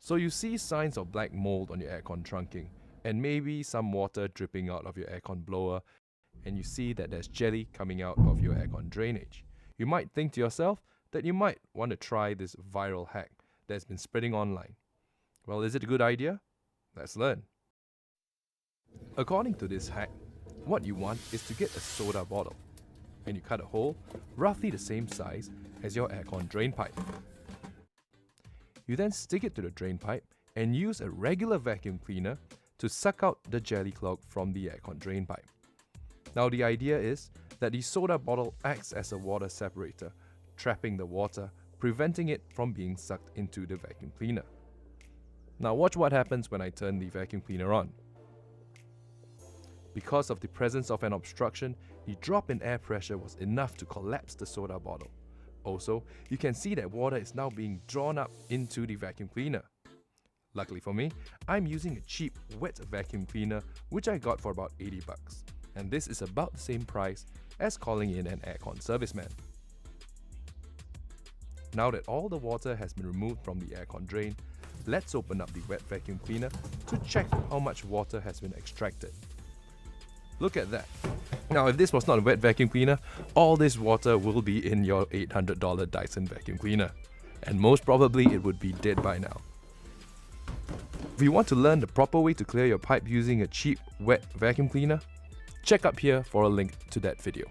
So you see signs of black mold on your aircon trunking, and maybe some water dripping out of your aircon blower, and you see that there's jelly coming out of your aircon drainage. You might think to yourself that you might want to try this viral hack that's been spreading online. Well, is it a good idea? Let's learn. According to this hack, what you want is to get a soda bottle, and you cut a hole roughly the same size as your aircon drain pipe. You then stick it to the drain pipe and use a regular vacuum cleaner to suck out the jelly clog from the aircon drain pipe. Now the idea is that the soda bottle acts as a water separator, trapping the water, preventing it from being sucked into the vacuum cleaner. Now watch what happens when I turn the vacuum cleaner on. Because of the presence of an obstruction, the drop in air pressure was enough to collapse the soda bottle. Also, you can see that water is now being drawn up into the vacuum cleaner. Luckily for me, I'm using a cheap wet vacuum cleaner which I got for about 80 bucks. And this is about the same price as calling in an aircon serviceman. Now that all the water has been removed from the aircon drain, let's open up the wet vacuum cleaner to check how much water has been extracted. Look at that. Now if this was not a wet vacuum cleaner, all this water will be in your $800 Dyson vacuum cleaner. And most probably it would be dead by now. If you want to learn the proper way to clear your pipe using a cheap wet vacuum cleaner, check up here for a link to that video.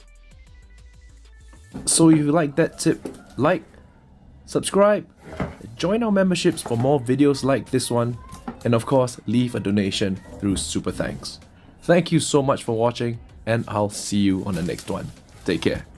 So if you like that tip, like, subscribe, join our memberships for more videos like this one, and of course leave a donation through Super Thanks. Thank you so much for watching, and I'll see you on the next one. Take care.